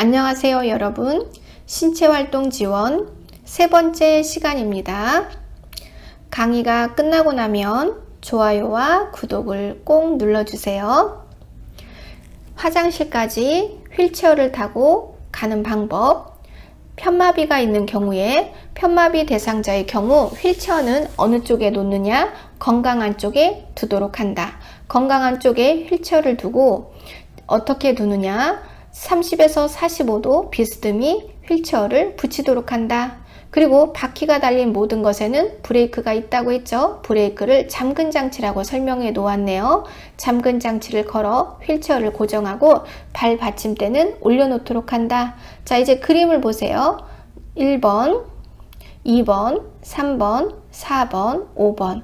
안녕하세요 여러분. 신체활동 지원 세 번째 시간입니다. 강의가 끝나고 나면 좋아요와 구독을 꼭 눌러주세요. 화장실까지 휠체어를 타고 가는 방법, 편마비가 있는 경우에 편마비 대상자의 경우 휠체어는 어느 쪽에 놓느냐? 건강한 쪽에 두도록 한다. 건강한 쪽에 휠체어를 두고 어떻게 두느냐? 30에서 45도 비스듬히 휠체어를 붙이도록 한다. 그리고 바퀴가 달린 모든 것에는 브레이크가 있다고 했죠. 브레이크를 잠근 장치라고 설명해 놓았네요. 잠근 장치를 걸어 휠체어를 고정하고 발 받침대는 올려놓도록 한다. 자, 이제 그림을 보세요. 1번, 2번, 3번, 4번, 5번,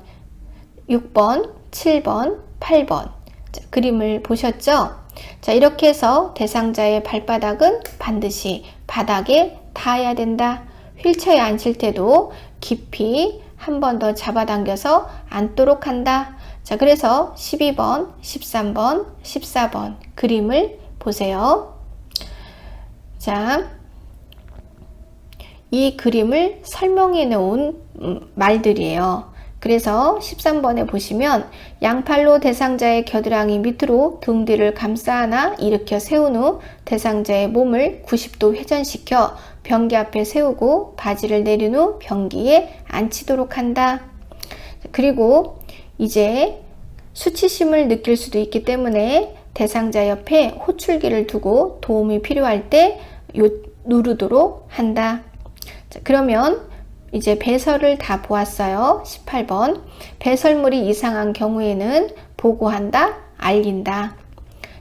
6번, 7번, 8번. 자, 그림을 보셨죠? 자, 이렇게 해서 대상자의 발바닥은 반드시 바닥에 닿아야 된다. 휠체어에 앉힐 때도 깊이 한 번 더 잡아당겨서 앉도록 한다. 자, 그래서 12번, 13번, 14번 그림을 보세요. 자, 이 그림을 설명해 놓은 말들이에요. 그래서 13번에 보시면 양팔로 대상자의 겨드랑이 밑으로 등 뒤를 감싸 안아 일으켜 세운 후 대상자의 몸을 90도 회전시켜 변기 앞에 세우고 바지를 내린 후 변기에 앉히도록 한다. 그리고 이제 수치심을 느낄 수도 있기 때문에 대상자 옆에 호출기를 두고 도움이 필요할 때 누르도록 한다. 자, 그러면 이제 배설을 다 보았어요. 18번. 배설물이 이상한 경우에는 보고한다, 알린다.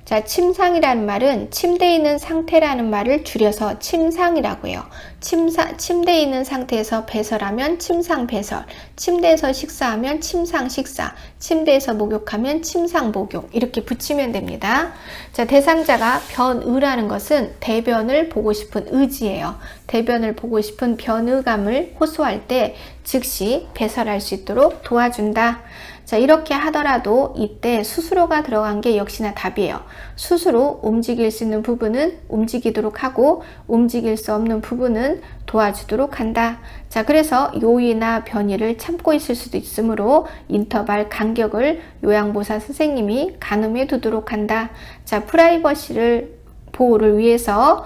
자, 침상이라는 말은 침대에 있는 상태라는 말을 줄여서 침상이라고 해요. 침대에 있는 상태에서 배설하면 침상 배설, 침대에서 식사하면 침상 식사, 침대에서 목욕하면 침상 목욕, 이렇게 붙이면 됩니다. 자, 대상자가 변의라는 것은 대변을 보고 싶은 의지예요. 대변을 보고 싶은 변의감을 호소할 때 즉시 배설할 수 있도록 도와준다. 자, 이렇게 하더라도 이때 스스로가 들어간 게 역시나 답이에요. 스스로 움직일 수 있는 부분은 움직이도록 하고 움직일 수 없는 부분은 도와주도록 한다. 자, 그래서 요의나 변이를 참고 있을 수도 있으므로 인터벌 간격을 요양보사 선생님이 가늠해 두도록 한다. 자, 프라이버시를 보호를 위해서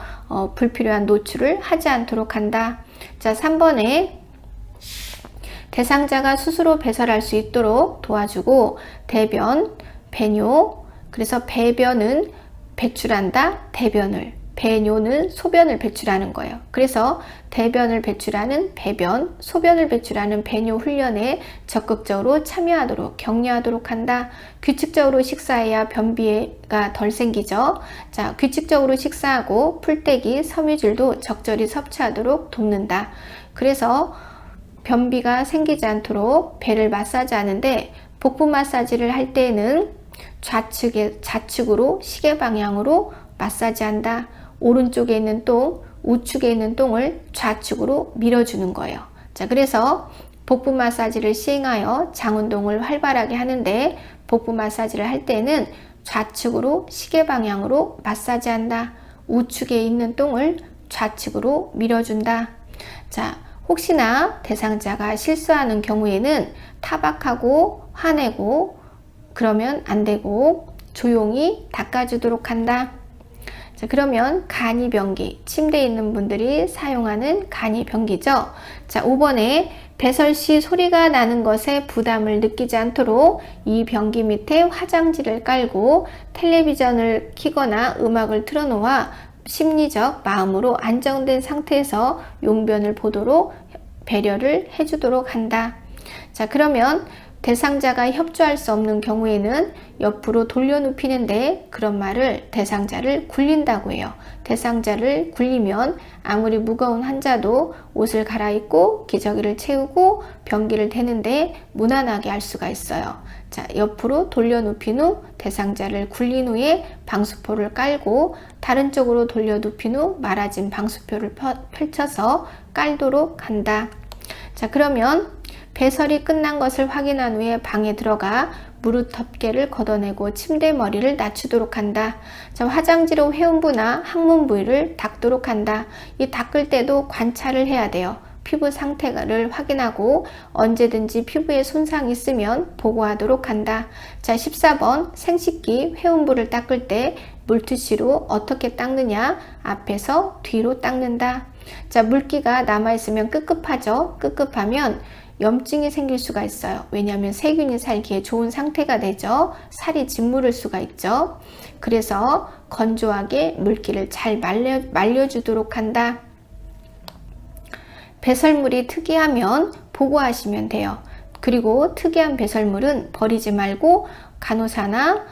불필요한 노출을 하지 않도록 한다. 자, 3번에 대상자가 스스로 배설할 수 있도록 도와주고 대변, 배뇨, 그래서 배변은 배출한다, 대변을, 배뇨는 소변을 배출하는 거예요. 그래서 대변을 배출하는 배변, 소변을 배출하는 배뇨 훈련에 적극적으로 참여하도록 격려하도록 한다. 규칙적으로 식사해야 변비가 덜 생기죠. 자, 규칙적으로 식사하고 풀떼기, 섬유질도 적절히 섭취하도록 돕는다. 그래서 변비가 생기지 않도록 배를 마사지 하는데 복부 마사지를 할 때에는 좌측으로 시계 방향으로 마사지 한다. 오른쪽에 있는 똥, 우측에 있는 똥을 좌측으로 밀어주는 거예요. 자, 그래서 복부 마사지를 시행하여 장 운동을 활발하게 하는데 복부 마사지를 할 때는 좌측으로 시계 방향으로 마사지 한다. 우측에 있는 똥을 좌측으로 밀어준다. 자, 혹시나 대상자가 실수하는 경우에는 타박하고 화내고 그러면 안 되고 조용히 닦아주도록 한다. 자, 그러면 간이변기, 침대에 있는 분들이 사용하는 간이변기죠. 자, 5번에 배설 시 소리가 나는 것에 부담을 느끼지 않도록 이 변기 밑에 화장지를 깔고 텔레비전을 켜거나 음악을 틀어놓아 심리적 마음으로 안정된 상태에서 용변을 보도록 배려를 해주도록 한다. 자, 그러면 대상자가 협조할 수 없는 경우에는 옆으로 돌려 눕히는데 그런 말을 대상자를 굴린다고 해요. 대상자를 굴리면 아무리 무거운 환자도 옷을 갈아입고 기저귀를 채우고 변기를 대는데 무난하게 할 수가 있어요. 자, 옆으로 돌려 눕힌 후 대상자를 굴린 후에 방수포를 깔고 다른 쪽으로 돌려 눕힌 후 말아진 방수표를 펼쳐서 깔도록 한다. 자, 그러면 배설이 끝난 것을 확인한 후에 방에 들어가 무릎 덮개를 걷어내고 침대 머리를 낮추도록 한다. 자, 화장지로 회음부나 항문 부위를 닦도록 한다. 이 닦을 때도 관찰을 해야 돼요. 피부 상태를 확인하고 언제든지 피부에 손상이 있으면 보고하도록 한다. 자, 14번 생식기 회음부를 닦을 때 물티슈로 어떻게 닦느냐? 앞에서 뒤로 닦는다. 자, 물기가 남아있으면 끄급하죠. 끄급하면 염증이 생길 수가 있어요. 왜냐하면 세균이 살기에 좋은 상태가 되죠. 살이 짓무를 수가 있죠. 그래서 건조하게 물기를 잘 말려주도록 한다. 배설물이 특이하면 보고하시면 돼요. 그리고 특이한 배설물은 버리지 말고 간호사나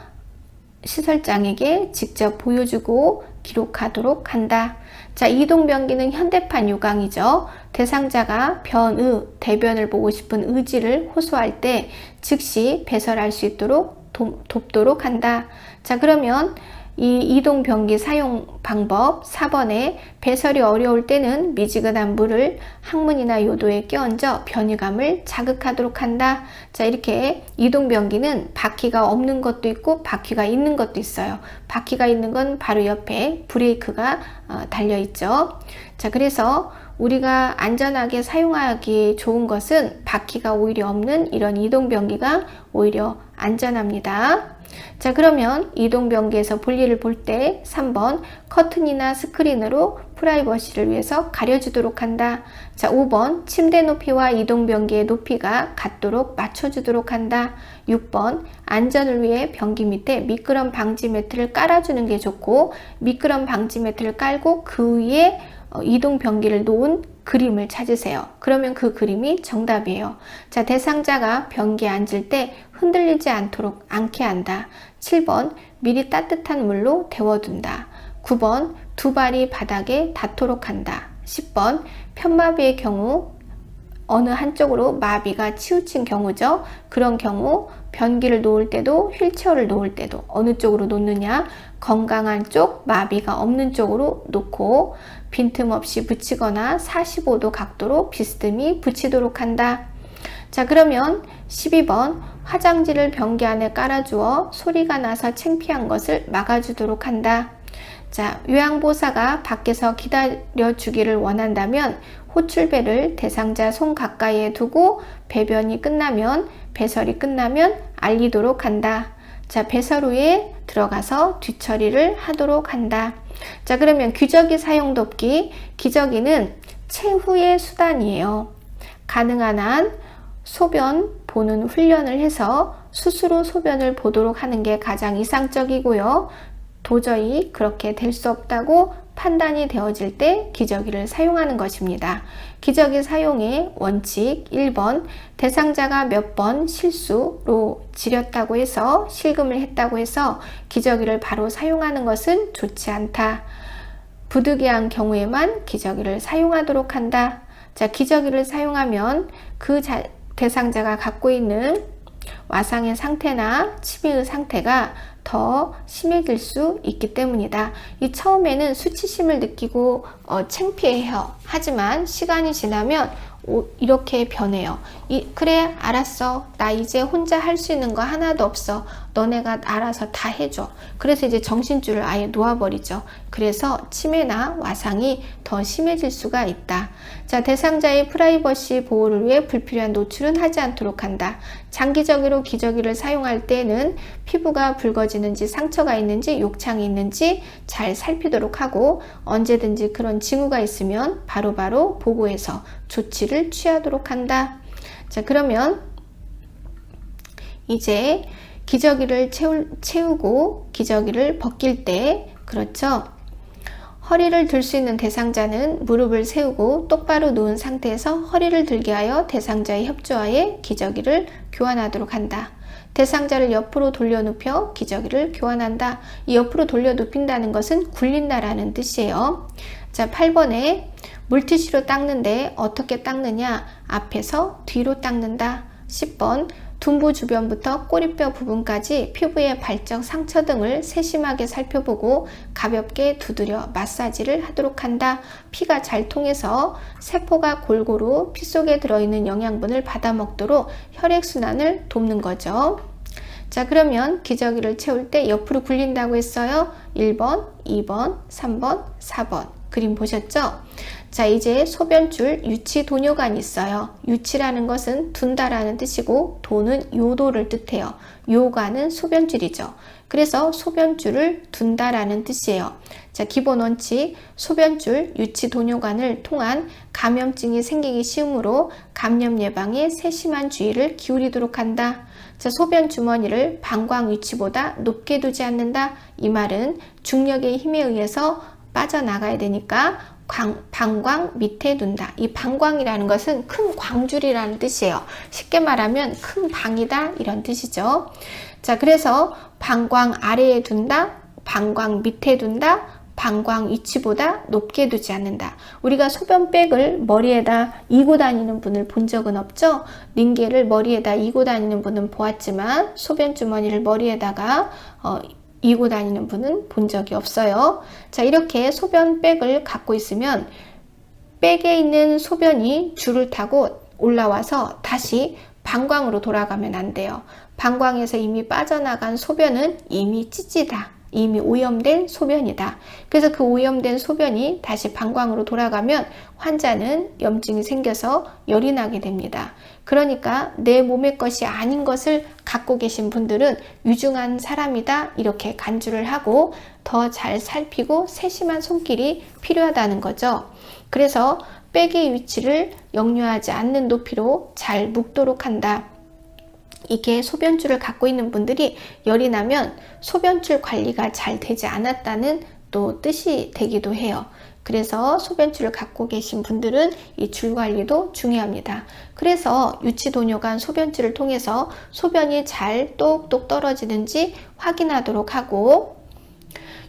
시설장에게 직접 보여주고 기록하도록 한다. 자, 이동변기는 현대판 요강이죠. 대상자가 변의, 대변을 보고 싶은 의지를 호소할 때 즉시 배설할 수 있도록 돕도록 한다. 자, 그러면 이 이동변기 사용 방법 4번에 배설이 어려울 때는 미지근한 물을 항문이나 요도에 끼얹어 변이감을 자극하도록 한다. 자, 이렇게 이동변기는 바퀴가 없는 것도 있고 바퀴가 있는 것도 있어요. 바퀴가 있는 건 바로 옆에 브레이크가 달려 있죠. 자, 그래서 우리가 안전하게 사용하기 좋은 것은 바퀴가 오히려 없는 이런 이동변기가 오히려 안전합니다. 자, 그러면 이동변기에서 볼일을 볼 때 3번 커튼이나 스크린으로 프라이버시를 위해서 가려주도록 한다. 자, 5번 침대 높이와 이동변기의 높이가 같도록 맞춰주도록 한다. 6번 안전을 위해 변기 밑에 미끄럼 방지 매트를 깔아주는 게 좋고 미끄럼 방지 매트를 깔고 그 위에 이동 변기를 놓은 그림을 찾으세요. 그러면 그 그림이 정답이에요. 자, 대상자가 변기에 앉을 때 흔들리지 않게 한다. 7번 미리 따뜻한 물로 데워둔다. 9번 두 발이 바닥에 닿도록 한다. 10번 편마비의 경우 어느 한쪽으로 마비가 치우친 경우죠. 그런 경우 변기를 놓을 때도 휠체어를 놓을 때도 어느 쪽으로 놓느냐, 건강한 쪽, 마비가 없는 쪽으로 놓고 빈틈없이 붙이거나 45도 각도로 비스듬히 붙이도록 한다. 자, 그러면 12번 화장지를 변기 안에 깔아주어 소리가 나서 창피한 것을 막아주도록 한다. 자, 요양보호사가 밖에서 기다려주기를 원한다면 호출배를 대상자 손 가까이에 두고 배변이 끝나면 배설이 끝나면 알리도록 한다. 자, 배설 후에 들어가서 뒤처리를 하도록 한다. 자, 그러면 기저귀 사용 돕기. 기저귀는 최후의 수단이에요. 가능한 한 소변 보는 훈련을 해서 스스로 소변을 보도록 하는 게 가장 이상적이고요. 도저히 그렇게 될 수 없다고 판단이 되어질 때 기저귀를 사용하는 것입니다. 기저귀 사용의 원칙 1번 대상자가 몇 번 실수로 지렸다고 해서 실금을 했다고 해서 기저귀를 바로 사용하는 것은 좋지 않다. 부득이한 경우에만 기저귀를 사용하도록 한다. 자, 기저귀를 사용하면 그 대상자가 갖고 있는 와상의 상태나 치매의 상태가 더 심해질 수 있기 때문이다. 이 처음에는 수치심을 느끼고 창피해요. 하지만 시간이 지나면 이렇게 변해요. 그래, 알았어. 나 이제 혼자 할 수 있는 거 하나도 없어. 너네가 알아서 다 해줘. 그래서 이제 정신줄을 아예 놓아버리죠. 그래서 치매나 와상이 더 심해질 수가 있다. 자, 대상자의 프라이버시 보호를 위해 불필요한 노출은 하지 않도록 한다. 장기적으로 기저귀를 사용할 때는 피부가 붉어지는지 상처가 있는지 욕창이 있는지 잘 살피도록 하고 언제든지 그런 징후가 있으면 바로바로 보고해서 조치를 취하도록 한다. 자, 그러면 이제 기저귀를 채우고 기저귀를 벗길 때, 그렇죠? 허리를 들 수 있는 대상자는 무릎을 세우고 똑바로 누운 상태에서 허리를 들게 하여 대상자의 협조하에 기저귀를 교환하도록 한다. 대상자를 옆으로 돌려 눕혀 기저귀를 교환한다. 이 옆으로 돌려 눕힌다는 것은 굴린다라는 뜻이에요. 자, 8번에 물티슈로 닦는데 어떻게 닦느냐? 앞에서 뒤로 닦는다. 10번 둔부 주변부터 꼬리뼈 부분까지 피부의 발적, 상처 등을 세심하게 살펴보고 가볍게 두드려 마사지를 하도록 한다. 피가 잘 통해서 세포가 골고루 피 속에 들어있는 영양분을 받아먹도록 혈액순환을 돕는 거죠. 자, 그러면 기저귀를 채울 때 옆으로 굴린다고 했어요. 1번, 2번, 3번, 4번. 그림 보셨죠? 자, 이제 소변줄 유치 도뇨관이 있어요. 유치라는 것은 둔다라는 뜻이고 도는 요도를 뜻해요. 요관은 소변줄이죠. 그래서 소변줄을 둔다라는 뜻이에요. 자, 기본 원칙, 소변줄 유치 도뇨관을 통한 감염증이 생기기 쉬우므로 감염 예방에 세심한 주의를 기울이도록 한다. 자, 소변 주머니를 방광 위치보다 높게 두지 않는다. 이 말은 중력의 힘에 의해서 빠져나가야 되니까 방광 밑에 둔다. 이 방광이라는 것은 큰 광줄이라는 뜻이에요. 쉽게 말하면 큰 방이다 이런 뜻이죠. 자, 그래서 방광 아래에 둔다, 방광 밑에 둔다, 방광 위치보다 높게 두지 않는다. 우리가 소변백을 머리에다 이고 다니는 분을 본 적은 없죠? 링겔을 머리에다 이고 다니는 분은 보았지만 소변 주머니를 머리에다가 이고 다니는 분은 본 적이 없어요. 자, 이렇게 소변백을 갖고 있으면 백에 있는 소변이 줄을 타고 올라와서 다시 방광으로 돌아가면 안 돼요. 방광에서 이미 빠져나간 소변은 이미 찌찌다. 이미 오염된 소변이다. 그래서 그 오염된 소변이 다시 방광으로 돌아가면 환자는 염증이 생겨서 열이 나게 됩니다. 그러니까 내 몸의 것이 아닌 것을 갖고 계신 분들은 위중한 사람이다 이렇게 간주를 하고 더 잘 살피고 세심한 손길이 필요하다는 거죠. 그래서 백의 위치를 역류하지 않는 높이로 잘 묶도록 한다. 이게 소변줄을 갖고 있는 분들이 열이 나면 소변줄 관리가 잘 되지 않았다는 또 뜻이 되기도 해요. 그래서 소변줄을 갖고 계신 분들은 이 줄 관리도 중요합니다. 그래서 유치도뇨관 소변줄을 통해서 소변이 잘 똑똑 떨어지는지 확인하도록 하고,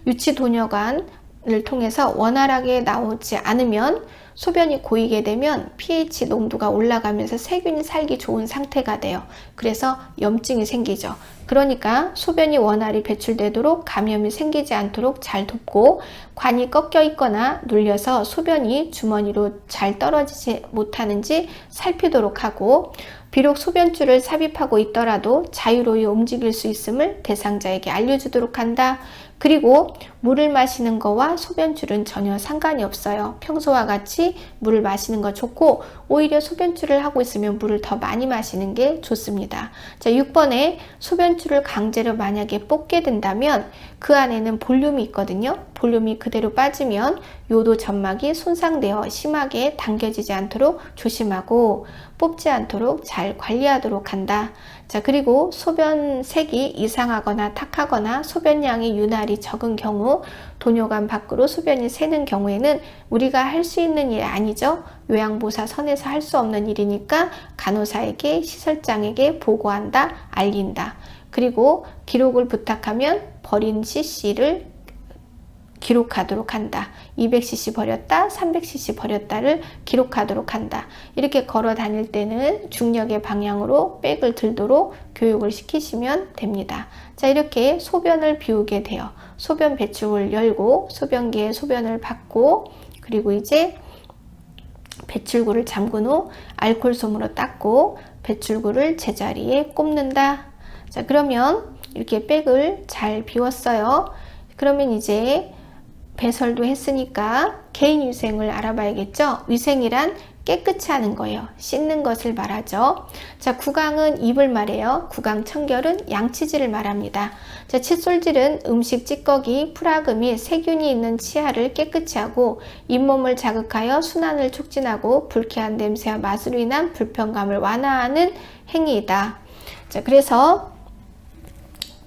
유치도뇨관을 통해서 원활하게 나오지 않으면 소변이 고이게 되면 pH 농도가 올라가면서 세균이 살기 좋은 상태가 돼요. 그래서 염증이 생기죠. 그러니까 소변이 원활히 배출되도록 감염이 생기지 않도록 잘 돕고, 관이 꺾여 있거나 눌려서 소변이 주머니로 잘 떨어지지 못하는지 살피도록 하고, 비록 소변줄을 삽입하고 있더라도 자유로이 움직일 수 있음을 대상자에게 알려주도록 한다. 그리고 물을 마시는 거와 소변줄은 전혀 상관이 없어요. 평소와 같이 물을 마시는 거 좋고, 오히려 소변줄을 하고 있으면 물을 더 많이 마시는 게 좋습니다. 자, 6번에 소변줄을 강제로 만약에 뽑게 된다면 그 안에는 볼륨이 있거든요. 볼륨이 그대로 빠지면 요도 점막이 손상되어 심하게 당겨지지 않도록 조심하고 뽑지 않도록 잘 관리하도록 한다. 자, 그리고 소변색이 이상하거나 탁하거나 소변량이 유난히 적은 경우, 도뇨관 밖으로 소변이 새는 경우에는 우리가 할 수 있는 일 아니죠. 요양보사 선에서 할 수 없는 일이니까 간호사에게, 시설장에게 보고한다, 알린다. 그리고 기록을 부탁하면 버린 cc를 기록하도록 한다. 200cc 버렸다, 300cc 버렸다를 기록하도록 한다. 이렇게 걸어 다닐 때는 중력의 방향으로 백을 들도록 교육을 시키시면 됩니다. 자, 이렇게 소변을 비우게 돼요. 소변 배출구를 열고 소변기에 소변을 받고, 그리고 이제 배출구를 잠근 후 알콜솜으로 닦고 배출구를 제자리에 꼽는다. 자, 그러면 이렇게 백을 잘 비웠어요. 그러면 이제 배설도 했으니까 개인 위생을 알아봐야겠죠. 위생이란 깨끗이 하는 거예요. 씻는 것을 말하죠. 자, 구강은 입을 말해요. 구강 청결은 양치질을 말합니다. 자, 칫솔질은 음식 찌꺼기, 프라그 및 세균이 있는 치아를 깨끗이 하고 잇몸을 자극하여 순환을 촉진하고 불쾌한 냄새와 맛으로 인한 불편감을 완화하는 행위이다. 자, 그래서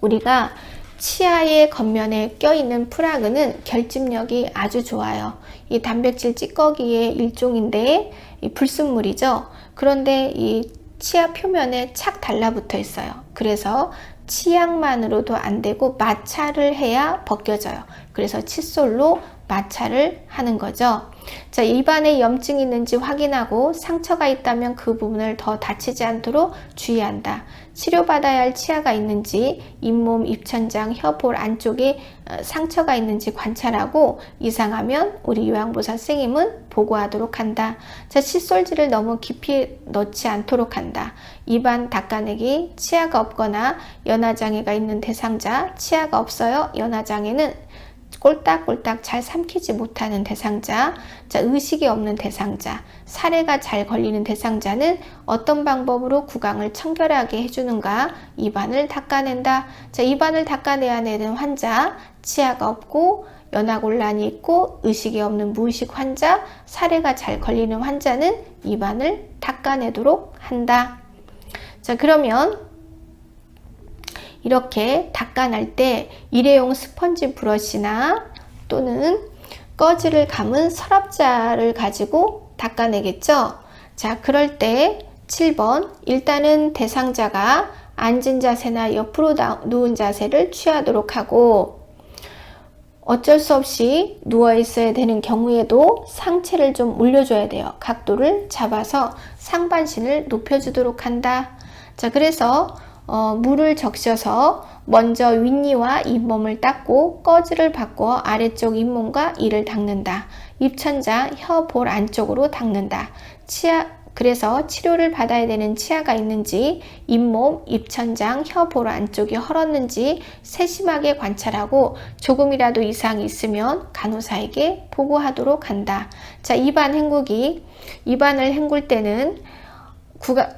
우리가 치아의 겉면에 껴있는 프라그는 결집력이 아주 좋아요. 이 단백질 찌꺼기의 일종인데 이 불순물이죠. 그런데 이 치아 표면에 착 달라붙어 있어요. 그래서 치약만으로도 안 되고 마찰을 해야 벗겨져요. 그래서 칫솔로 마찰을 하는 거죠. 자, 입안에 염증이 있는지 확인하고 상처가 있다면 그 부분을 더 다치지 않도록 주의한다. 치료받아야 할 치아가 있는지, 잇몸, 입천장, 혀, 볼 안쪽에 상처가 있는지 관찰하고 이상하면 우리 요양보살 선생님은 보고하도록 한다. 자, 칫솔질을 너무 깊이 넣지 않도록 한다. 입안 닦아내기, 치아가 없거나 연화장애가 있는 대상자, 치아가 없어요. 연화장애는 꼴딱꼴딱 잘 삼키지 못하는 대상자, 자, 의식이 없는 대상자, 사례가 잘 걸리는 대상자는 어떤 방법으로 구강을 청결하게 해주는가? 입안을 닦아낸다. 자, 입안을 닦아내야 되는 환자, 치아가 없고 연화곤란이 있고 의식이 없는 무의식 환자, 사례가 잘 걸리는 환자는 입안을 닦아내도록 한다. 자, 그러면 이렇게 닦아낼 때 일회용 스펀지 브러쉬나 또는 꺼즈를 감은 서랍자를 가지고 닦아내겠죠. 자, 그럴 때 7번, 일단은 대상자가 앉은 자세나 옆으로 누운 자세를 취하도록 하고, 어쩔 수 없이 누워 있어야 되는 경우에도 상체를 좀 올려줘야 돼요. 각도를 잡아서 상반신을 높여주도록 한다. 자, 그래서 물을 적셔서 먼저 윗니와 잇몸을 닦고 꺼즈를 바꿔 아래쪽 잇몸과 이를 닦는다. 입천장, 혀, 볼 안쪽으로 닦는다. 그래서 치료를 받아야 되는 치아가 있는지, 잇몸, 입천장, 혀, 볼 안쪽이 헐었는지 세심하게 관찰하고 조금이라도 이상이 있으면 간호사에게 보고하도록 한다. 자, 입안 헹구기. 입안을 헹굴 때는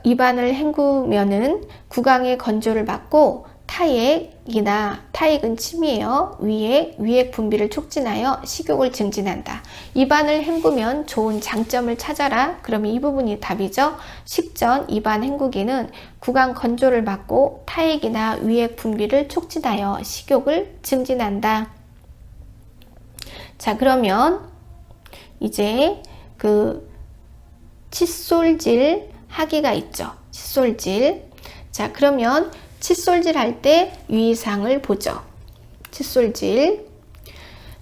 입안을 헹구면은 구강의 건조를 막고 타액은 침이에요. 위액 분비를 촉진하여 식욕을 증진한다. 입안을 헹구면 좋은 장점을 찾아라. 그러면 이 부분이 답이죠. 10전 입안 헹구기는 구강 건조를 막고 타액이나 위액 분비를 촉진하여 식욕을 증진한다. 자, 그러면 이제 그 칫솔질 하기가 있죠. 칫솔질. 자, 그러면 칫솔질 할 때 유의사항을 보죠. 칫솔질.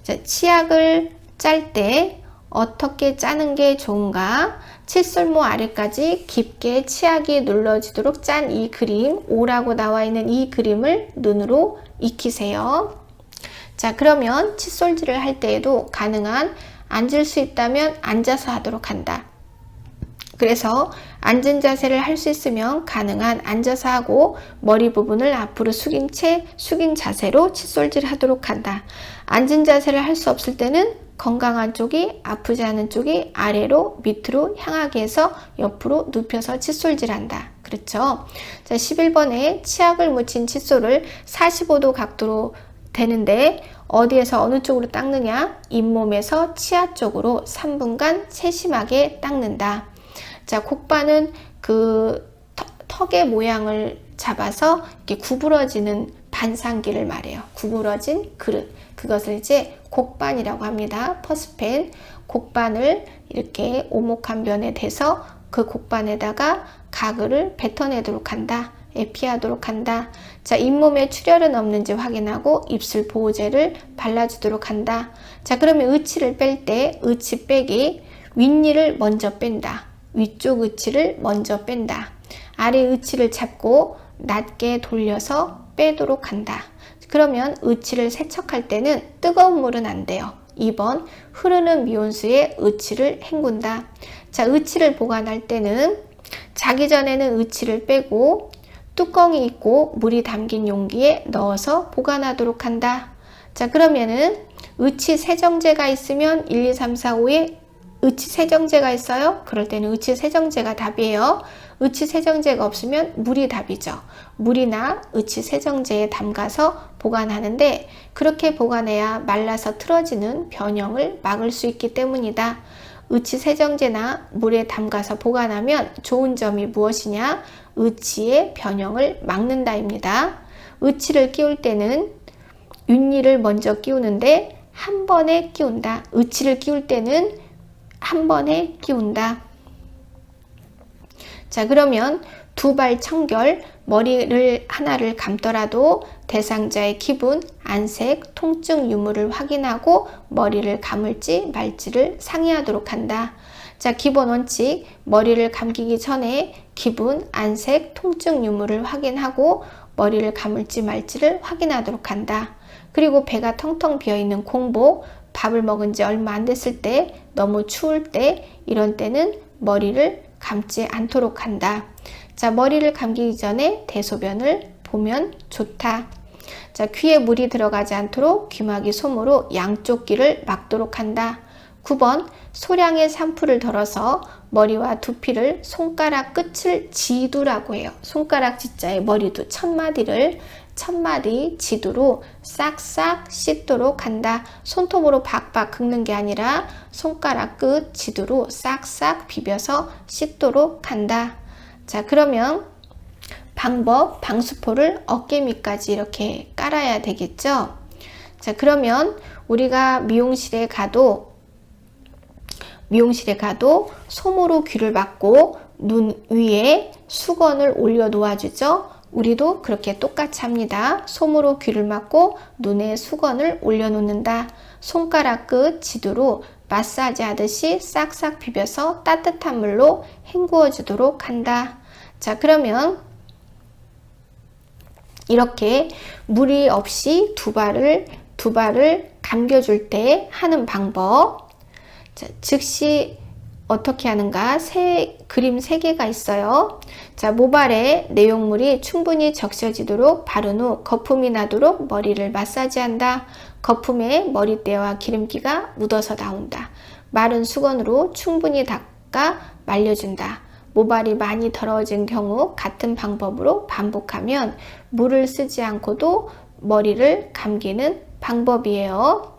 자, 치약을 짤 때 어떻게 짜는 게 좋은가? 칫솔모 아래까지 깊게 치약이 눌러지도록 짠 이 그림, O라고 나와 있는 이 그림을 눈으로 익히세요. 자, 그러면 칫솔질을 할 때에도 가능한 앉을 수 있다면 앉아서 하도록 한다. 그래서 앉은 자세를 할 수 있으면 가능한 앉아서 하고 머리 부분을 앞으로 숙인 자세로 칫솔질 하도록 한다. 앉은 자세를 할 수 없을 때는 건강한 쪽이 아프지 않은 쪽이 아래로 밑으로 향하게 해서 옆으로 눕혀서 칫솔질 한다. 그렇죠? 자, 11번에 치약을 묻힌 칫솔을 45도 각도로 대는데 어디에서 어느 쪽으로 닦느냐? 잇몸에서 치아 쪽으로 3분간 세심하게 닦는다. 자, 곡반은 그 턱의 모양을 잡아서 이렇게 구부러지는 반상기를 말해요. 구부러진 그릇. 그것을 이제 곡반이라고 합니다. 퍼스펜. 곡반을 이렇게 오목한 면에 대서 그 곡반에다가 가글을 뱉어내도록 한다. 피하도록 한다. 자, 잇몸에 출혈은 없는지 확인하고 입술 보호제를 발라주도록 한다. 자, 그러면 의치를 뺄 때 의치 빼기, 윗니를 먼저 뺀다. 위쪽 의치를 먼저 뺀다. 아래 의치를 잡고 낮게 돌려서 빼도록 한다. 그러면 의치를 세척할 때는 뜨거운 물은 안 돼요. 2번, 흐르는 미온수에 의치를 헹군다. 자, 의치를 보관할 때는 자기 전에는 의치를 빼고 뚜껑이 있고 물이 담긴 용기에 넣어서 보관하도록 한다. 자, 그러면은 의치 세정제가 있으면 1, 2, 3, 4, 5에 의치 세정제가 있어요? 그럴 때는 의치 세정제가 답이에요. 의치 세정제가 없으면 물이 답이죠. 물이나 의치 세정제에 담가서 보관하는데 그렇게 보관해야 말라서 틀어지는 변형을 막을 수 있기 때문이다. 의치 세정제나 물에 담가서 보관하면 좋은 점이 무엇이냐? 의치의 변형을 막는다입니다. 의치를 끼울 때는 윗니를 먼저 끼우는데 한 번에 끼운다. 의치를 끼울 때는 한 번에 끼운다. 자, 그러면 두발 청결, 머리를 하나를 감더라도 대상자의 기분, 안색, 통증 유무를 확인하고 머리를 감을지 말지를 상의하도록 한다. 자, 기본 원칙, 머리를 감기기 전에 기분, 안색, 통증 유무를 확인하고 머리를 감을지 말지를 확인하도록 한다. 그리고 배가 텅텅 비어있는 공복, 밥을 먹은 지 얼마 안 됐을 때, 너무 추울 때, 이런 때는 머리를 감지 않도록 한다. 자, 머리를 감기기 전에 대소변을 보면 좋다. 자, 귀에 물이 들어가지 않도록 귀마개 솜으로 양쪽 귀를 막도록 한다. 9번, 소량의 샴푸를 덜어서 머리와 두피를 손가락 끝을 지두라고 해요. 손가락 지자에 머리두 첫마디를 첫마디 지두로 싹싹 씻도록 한다. 손톱으로 박박 긁는 게 아니라 손가락 끝 지두로 싹싹 비벼서 씻도록 한다. 자, 그러면 방법, 방수포를 어깨 밑까지 이렇게 깔아야 되겠죠? 자, 그러면 우리가 미용실에 가도 솜으로 귀를 막고 눈 위에 수건을 올려 놓아주죠. 우리도 그렇게 똑같이 합니다. 솜으로 귀를 막고 눈에 수건을 올려 놓는다. 손가락 끝 지두로 마사지 하듯이 싹싹 비벼서 따뜻한 물로 헹구어 주도록 한다. 자, 그러면 이렇게 무리 없이 두 발을 감겨줄 때 하는 방법. 자, 즉시 어떻게 하는가? 그림 3개가 있어요. 자, 모발에 내용물이 충분히 적셔지도록 바른 후 거품이 나도록 머리를 마사지한다. 거품에 머리때와 기름기가 묻어서 나온다. 마른 수건으로 충분히 닦아 말려준다. 모발이 많이 더러워진 경우 같은 방법으로 반복하면 물을 쓰지 않고도 머리를 감기는 방법이에요.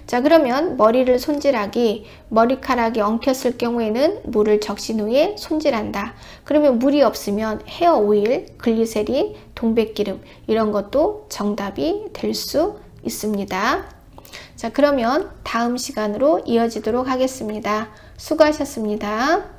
자, 그러면 머리를 손질하기, 머리카락이 엉켰을 경우에는 물을 적신 후에 손질한다. 그러면 물이 없으면 헤어 오일, 글리세린, 동백기름 이런 것도 정답이 될 수 있습니다. 자, 그러면 다음 시간으로 이어지도록 하겠습니다. 수고하셨습니다.